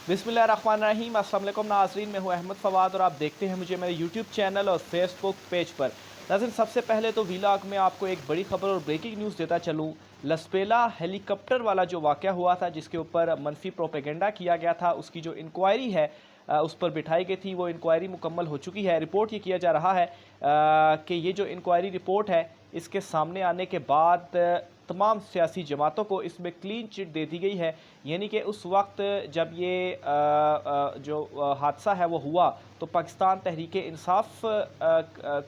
बिस्मिल्लाहिर्रहमानिर्रहीम। अस्सलाम वालेकुम नाज़रीन, मैं हूं अहमद फ़वाद और आप देखते हैं मुझे मेरे यूट्यूब चैनल और फेसबुक पेज पर। नाज़रीन, सबसे पहले तो वीलॉग में आपको एक बड़ी खबर और ब्रेकिंग न्यूज़ देता चलूं। लसपेला हेलीकॉप्टर वाला जो वाक़या हुआ था, जिसके ऊपर मनफी प्रोपेगेंडा किया गया था, उसकी जो इंक्वायरी है उस पर बिठाई गई थी, वो इंक्वायरी मुकम्मल हो चुकी है। रिपोर्ट ये किया जा रहा है कि ये जो इंक्वायरी रिपोर्ट है, इसके सामने आने के बाद तमाम सियासी जमातों को इसमें क्लीन चिट दे दी गई है। यानी कि उस वक्त जब ये जो हादसा है वो हुआ, तो पाकिस्तान तहरीक इंसाफ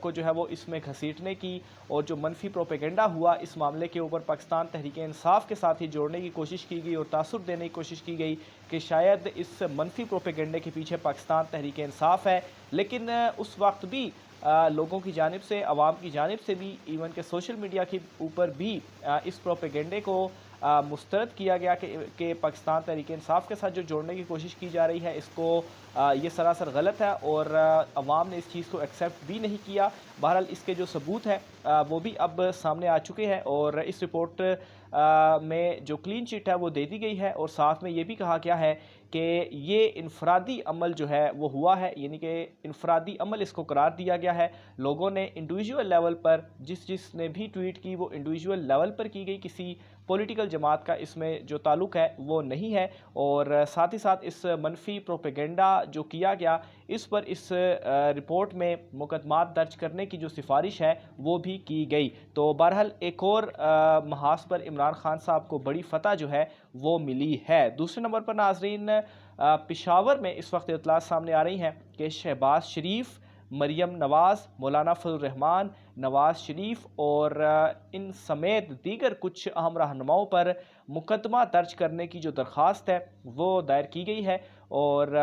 को जो है वो इसमें घसीटने की और जो मनफी प्रोपेगेंडा हुआ इस मामले के ऊपर पाकिस्तान तहरीक इंसाफ के साथ ही जोड़ने की कोशिश की गई और तासुर देने की कोशिश की गई कि शायद इस मनफी प्रोपेगेंडे के पीछे पाकिस्तान तहरीक इंसाफ है। लेकिन उस वक्त भी लोगों की जानिब से, आवाम की जानिब से भी, इवन के सोशल मीडिया के ऊपर भी इस प्रोपेगेंडे को मुस्तरद किया गया कि पाकिस्तान तहरीक इंसाफ के साथ जो जोड़ने की कोशिश की जा रही है, इसको ये सरासर गलत है और अवाम ने इस चीज़ को एक्सेप्ट भी नहीं किया। बहरहाल इसके जो सबूत हैं वो भी अब सामने आ चुके हैं और इस रिपोर्ट में जो क्लीन चिट है वो दे दी गई है और साथ में ये भी कहा गया है कि ये इनफरादी अमल जो है वो हुआ है, यानी कि इनफरादी अमल इसको करार दिया गया है। लोगों ने इंडिविजुअल लेवल पर जिसने भी ट्वीट की वो इंडिविजुअल लेवल पर की गई, किसी पॉलिटिकल जमात का इसमें जो ताल्लुक़ है वो नहीं है। और साथ ही साथ इस मनफी प्रोपेगेंडा जो किया गया, इस पर इस रिपोर्ट में मुकदमात दर्ज करने की जो सिफारिश है वो भी की गई। तो बहरहाल एक और महाज पर इमरान खान साहब को बड़ी फतह जो है वो मिली है। दूसरे नंबर पर नाजरीन, पेशावर में इस वक्त इतला सामने आ रही हैं कि शहबाज शरीफ, मरियम नवाज़, मौलाना फजल रहमान, नवाज़ शरीफ और इन समेत दीगर कुछ अहम रहनुमाओं पर मुकदमा दर्ज करने की जो दरख्वास्त है वो दायर की गई है। और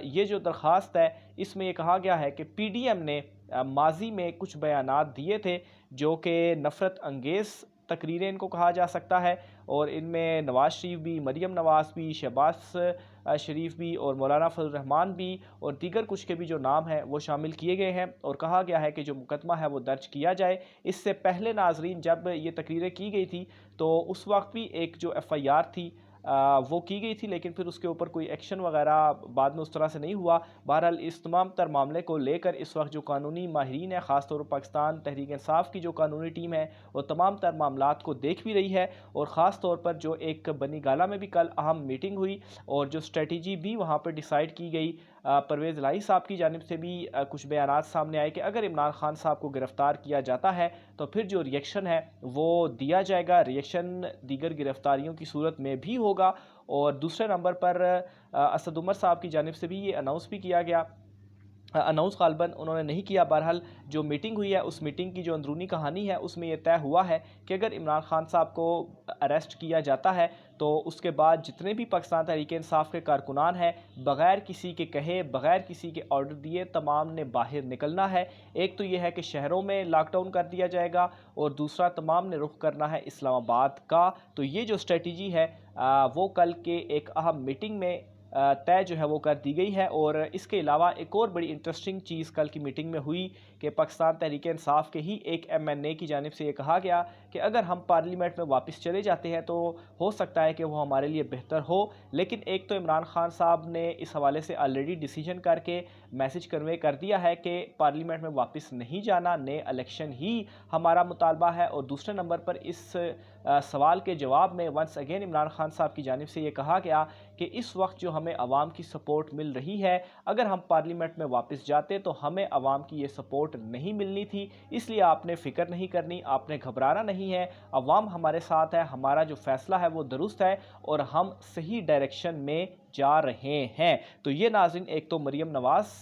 ये जो दरख्वास्त है इसमें ये कहा गया है कि पीडीएम ने माजी में कुछ बयानात दिए थे जो कि नफ़रत अंगेज़ तकरीरें इनको कहा जा सकता है और इनमें नवाज़ शरीफ भी, मरियम नवाज़ भी, शहबाज शरीफ भी और मौलाना फजल रहमान भी और दीगर कुछ के भी जो नाम हैं वो शामिल किए गए हैं और कहा गया है कि जो मुकदमा है वो दर्ज किया जाए। इससे पहले नाजरीन, जब ये तकरीरें की गई थी तो उस वक्त भी एक जो एफआईआर थी वो की गई थी, लेकिन फिर उसके ऊपर कोई एक्शन वगैरह बाद में उस तरह से नहीं हुआ। बहरहाल इस तमाम तर मामले को लेकर इस वक्त जो कानूनी माहिरीन है, ख़ासतौर पर पाकिस्तान तहरीक इंसाफ की जो कानूनी टीम है, वो तमाम तर मामलात को देख भी रही है और ख़ास तौर पर जो एक बनी गाला में भी कल अहम मीटिंग हुई और जो स्ट्रेटजी भी वहाँ पर डिसाइड की गई, परवेज़ इलाही साहब की जानिब से भी कुछ बयानात सामने आए कि अगर इमरान खान साहब को गिरफ़्तार किया जाता है तो फिर जो रिएक्शन है वो दिया जाएगा, रिएक्शन दीगर गिरफ़्तारियों की सूरत में भी होगा। और दूसरे नंबर पर असद उमर साहब की जानिब से भी ये अनाउंस भी किया गया, अनाउंस ग़ालिबन उन्होंने नहीं किया। बहरहाल जो मीटिंग हुई है उस मीटिंग की जो अंदरूनी कहानी है उसमें यह तय हुआ है कि अगर इमरान खान साहब को अरेस्ट किया जाता है तो उसके बाद जितने भी पाकिस्तान तहरीक इंसाफ के कारकुनान हैं, बग़ैर किसी के कहे, बग़ैर किसी के ऑर्डर दिए तमाम ने बाहर निकलना है। एक तो ये है कि शहरों में लॉकडाउन कर दिया जाएगा और दूसरा तमाम ने रुख करना है इस्लामाबाद का। तो ये जो स्ट्रेटजी है वो कल के एक अहम मीटिंग में तय जो है वो कर दी गई है। और इसके अलावा एक और बड़ी इंटरेस्टिंग चीज़ कल की मीटिंग में हुई कि पाकिस्तान तहरीक इंसाफ के ही एक एमएनए की जानिब से ये कहा गया कि अगर हम पार्लियामेंट में वापस चले जाते हैं तो हो सकता है कि वो हमारे लिए बेहतर हो। लेकिन एक तो इमरान खान साहब ने इस हवाले से ऑलरेडी डिसीजन करके मैसेज कन्वे कर दिया है कि पार्लियामेंट में वापस नहीं जाना, नए इलेक्शन ही हमारा मुतालबा है। और दूसरे नंबर पर इस सवाल के जवाब में वंस अगेन इमरान खान साहब की जानिब से ये कहा गया कि इस वक्त जो हमें आवाम की सपोर्ट मिल रही है, अगर हम पार्लियामेंट में वापस जाते तो हमें आवाम की ये सपोर्ट नहीं मिलनी थी, इसलिए आपने फ़िक्र नहीं करनी, आपने घबराना नहीं है, आवाम हमारे साथ है, हमारा जो फ़ैसला है वो दुरुस्त है और हम सही डायरेक्शन में जा रहे हैं। तो ये नाज़रीन, एक तो मरियम नवाज़,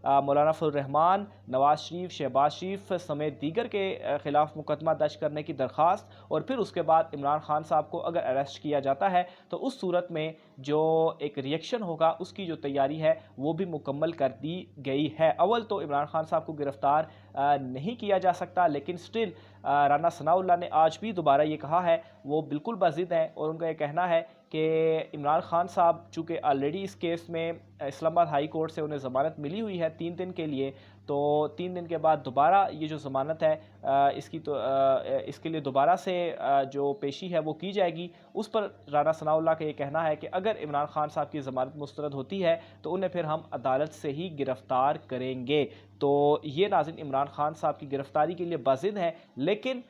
मौलाना फजल रहमान, नवाज़ शरीफ, शहबाज शरीफ समेत दीगर के ख़िलाफ़ मुकदमा दर्ज करने की दरख्वास्त और फिर उसके बाद इमरान खान साहब को अगर अरेस्ट किया जाता है तो उस सूरत में जो एक रिएक्शन होगा उसकी जो तैयारी है वो भी मुकम्मल कर दी गई है। अव्वल तो इमरान खान साहब को गिरफ़्तार नहीं किया जा सकता, लेकिन स्टिल राना सनाउल्लाह ने आज भी दोबारा ये कहा है, वो बिल्कुल बाज़िद हैं और उनका ये कहना है कि इमरान खान साहब चूँकि ऑलरेडी इस केस में इस्लामाबाद हाई कोर्ट से उन्हें ज़मानत मिली हुई है 3 दिन के लिए, तो 3 दिन के बाद दोबारा ये जो ज़मानत है इसके लिए दोबारा से जो पेशी है वो की जाएगी। उस पर राना सनाउल्लाह का ये कहना है कि अगर इमरान खान साहब की ज़मानत मुस्तरद होती है तो उन्हें फिर हम अदालत से ही गिरफ़्तार करेंगे। तो ये नाज़रीन इमरान खान साहब की गिरफ़्तारी के लिए बाज़िद है, लेकिन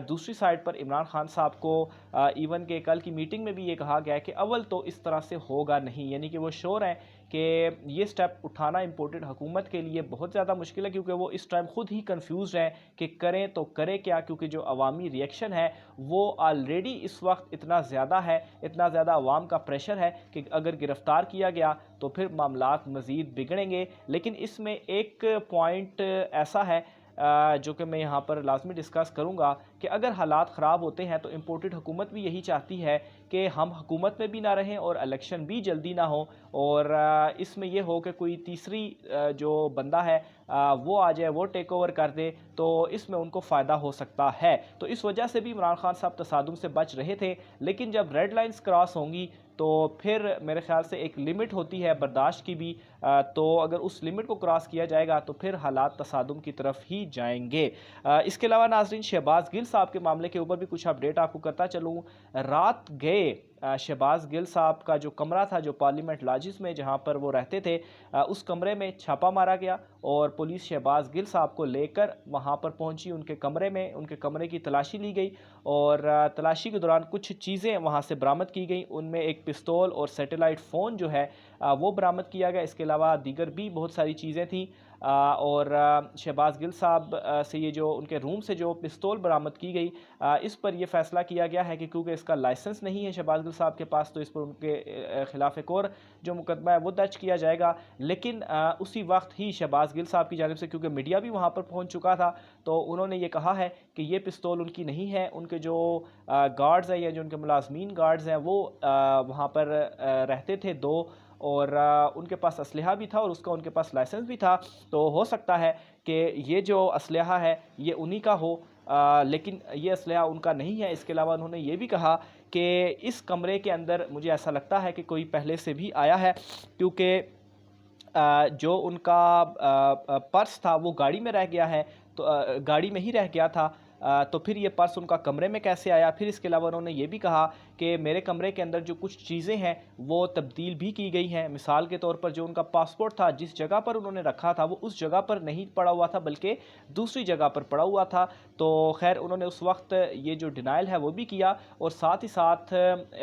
दूसरी साइड पर इमरान खान साहब को इवन के कल की मीटिंग में भी ये कहा गया है कि अव्वल तो इस तरह से होगा नहीं, यानी कि वो श्योर हैं कि ये स्टेप उठाना इम्पोर्टेड हुकूमत के लिए बहुत ज़्यादा मुश्किल है, क्योंकि वो इस टाइम ख़ुद ही कंफ्यूज हैं कि करें तो करें क्या, क्योंकि जो अवामी रिएक्शन है वो ऑलरेडी इस वक्त इतना ज़्यादा है, इतना ज़्यादा अवाम का प्रेशर है कि अगर गिरफ़्तार किया गया तो फिर मामलात मज़ीद बिगड़ेंगे। लेकिन इसमें एक पॉइंट ऐसा है जो कि मैं यहाँ पर लाजमी डिस्कस करूँगा कि अगर हालात ख़राब होते हैं तो इम्पोर्टेड हुकूमत भी यही चाहती है कि हम हुकूमत में भी ना रहें और इलेक्शन भी जल्दी ना हो, और इसमें यह हो कि कोई तीसरी जो बंदा है वो आ जाए, वो टेक ओवर कर दे, तो इसमें उनको फ़ायदा हो सकता है। तो इस वजह से भी इमरान खान साहब तसादुम से बच रहे थे, लेकिन जब रेड लाइन्स क्रॉस होंगी तो फिर मेरे ख़्याल से एक लिमिट होती है बर्दाश्त की भी, तो अगर उस लिमिट को क्रॉस किया जाएगा तो फिर हालात तसादुम की तरफ ही जाएंगे। इसके अलावा नाज़रीन शहबाज गिल साहब के मामले के ऊपर भी कुछ अपडेट आपको करता चलूँ। रात गए शहबाज गिल साहब का जो कमरा था, जो पार्लियामेंट लॉजिस में जहां पर वो रहते थे, उस कमरे में छापा मारा गया और पुलिस शहबाज गिल साहब को लेकर वहां पर पहुंची। उनके कमरे में, उनके कमरे की तलाशी ली गई और तलाशी के दौरान कुछ चीज़ें वहां से बरामद की गई। उनमें एक पिस्तौल और सैटेलाइट फ़ोन जो है वो बरामद किया गया। इसके अलावा दीगर भी बहुत सारी चीज़ें थी और शहबाज गिल साहब से ये जो उनके रूम से जो पिस्तौल बरामद की गई, इस पर यह फ़ैसला किया गया है कि क्योंकि इसका लाइसेंस नहीं है शहबाज गिल साहब के पास, तो इस पर उनके ख़िलाफ़ एक और जो मुकदमा है वो दर्ज किया जाएगा। लेकिन उसी वक्त ही शहबाज गिल साहब की जानिब से, क्योंकि मीडिया भी वहाँ पर पहुँच चुका था, तो उन्होंने ये कहा है कि ये पिस्तौल उनकी नहीं है। उनके जो गार्ड्स हैं या जो उनके मुलाजमीन गार्ड्स हैं वो वहाँ पर रहते थे 2, और उनके पास असलहा भी था और उसका उनके पास लाइसेंस भी था। तो हो सकता है कि ये जो असलहा है ये उन्हीं का हो, लेकिन ये असलहा उनका नहीं है। इसके अलावा उन्होंने ये भी कहा कि इस कमरे के अंदर मुझे ऐसा लगता है कि कोई पहले से भी आया है, क्योंकि जो उनका पर्स था वो गाड़ी में रह गया है, तो गाड़ी में ही रह गया था, तो फिर ये पर्स उनका कमरे में कैसे आया। फिर इसके अलावा उन्होंने ये भी कहा कि मेरे कमरे के अंदर जो कुछ चीज़ें हैं वो तब्दील भी की गई हैं। मिसाल के तौर पर जो उनका पासपोर्ट था, जिस जगह पर उन्होंने रखा था वो उस जगह पर नहीं पड़ा हुआ था बल्कि दूसरी जगह पर पड़ा हुआ था। तो खैर उन्होंने उस वक्त ये जो डिनाइल है वो भी किया, और साथ ही साथ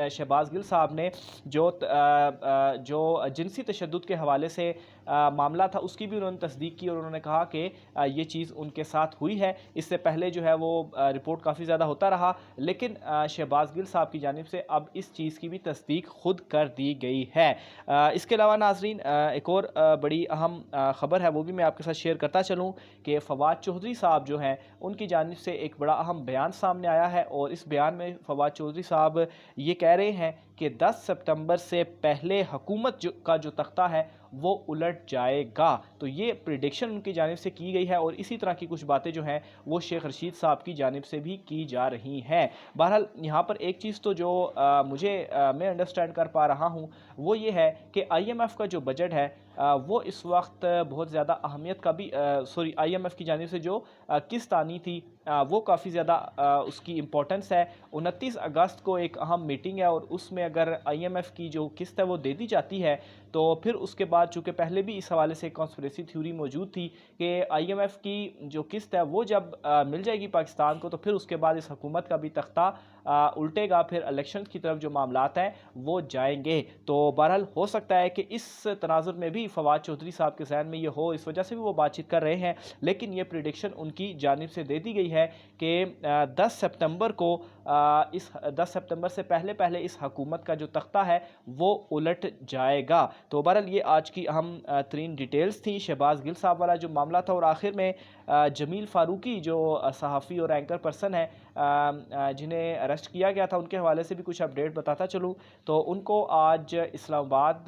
शहबाज गिल साहब ने जो जिनसी तशद्दुद के हवाले से मामला था उसकी भी उन्होंने तस्दीक की, और उन्होंने कहा कि ये चीज़ उनके साथ हुई है। इससे पहले जो है वो रिपोर्ट काफ़ी ज़्यादा होता रहा, लेकिन शहबाज गिल साहब की जानिब से अब इस चीज़ की भी तस्दीक खुद कर दी गई है। इसके अलावा नाजरीन एक और बड़ी अहम ख़बर है, वो भी मैं आपके साथ शेयर करता चलूँ कि फवाद चौधरी साहब जो हैं उनकी जानिब से एक बड़ा अहम बयान सामने आया है, और इस बयान में फवाद चौधरी साहब ये कह रहे हैं कि 10 सितंबर से पहले हुकूमत का जो तख्ता है वो उलट जाएगा। तो ये प्रिडिक्शन उनकी जानिब से की गई है, और इसी तरह की कुछ बातें जो हैं वो शेख रशीद साहब की जानिब से भी की जा रही हैं। बहरहाल यहाँ पर एक चीज़ तो जो मैं अंडरस्टैंड कर पा रहा हूँ वो ये है कि IMF का जो बजट है वो इस वक्त बहुत ज़्यादा अहमियत का भी IMF की जानिब से जो किस्त आनी थी वो काफ़ी ज़्यादा उसकी इम्पोर्टेंस है। 29 अगस्त को एक अहम मीटिंग है, और उसमें अगर IMF की जो किस्त है वो दे दी जाती है तो फिर उसके बाद, चूँकि पहले भी इस हवाले से कॉन्स्पिरेसी थ्योरी मौजूद थी कि IMF की जो किस्त है वो जब मिल जाएगी पाकिस्तान को तो फिर उसके बाद इस हुकूमत का भी तख्ता उल्टेगा, फिर इलेक्शन की तरफ जो मामलात हैं वो जाएंगे। तो बहरहाल हो सकता है कि इस तनाजुर में भी फवाद चौधरी साहब के जहन में ये हो, इस वजह से भी वो बातचीत कर रहे हैं, लेकिन ये प्रिडिक्शन उनकी जानिब से दे दी गई है कि 10 सितंबर को इस 10 सितंबर से पहले पहले इस हुकूमत का जो तख्ता है वो उलट जाएगा। तो बहरहाल ये आज की अहम तरीन डिटेल्स थी शहबाज गिल साहब वाला जो मामला था, और आखिर में जमील फारूकी जो सहाफ़ी और एंकर पर्सन है जिन्हें अरेस्ट किया गया था, उनके हवाले से भी कुछ अपडेट बताता चलूँ। तो उनको आज इस्लामाबाद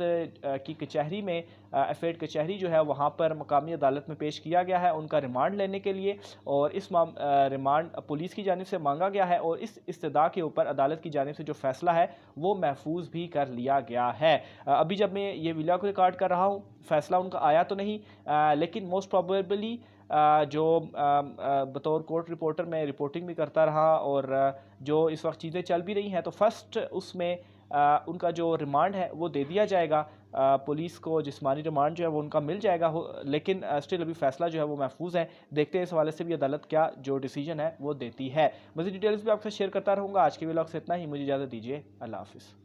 की कचहरी में एफेड कचहरी जो है वहाँ पर मकामी अदालत में पेश किया गया है उनका रिमांड लेने के लिए, और इस रिमांड पुलिस की जानिब से मांगा गया है, और इस इस्तदा के ऊपर अदालत की जानिब से जो फैसला है वो महफूज भी कर लिया गया है। अभी जब मैं ये वीडियो को रिकॉर्ड कर रहा हूँ, फैसला उनका आया तो नहीं, लेकिन मोस्ट प्रोबेबली जो बतौर कोर्ट रिपोर्टर मैं रिपोर्टिंग भी करता रहा और जो इस वक्त चीज़ें चल भी रही हैं, तो फर्स्ट उसमें उनका जो रिमांड है वो दे दिया जाएगा। पुलिस को जिस्मानी रिमांड जो है वो उनका मिल जाएगा, लेकिन स्टिल अभी फैसला जो है वो महफूज है। देखते हैं इस हवाले से भी अदालत क्या जो डिसीजन है वो देती है। मज़ीद डिटेल्स भी आपसे शेयर करता रहूँगा। आज के व्लॉग से इतना ही, मुझे इजाज़त दीजिए। अल्लाह हाफिज़।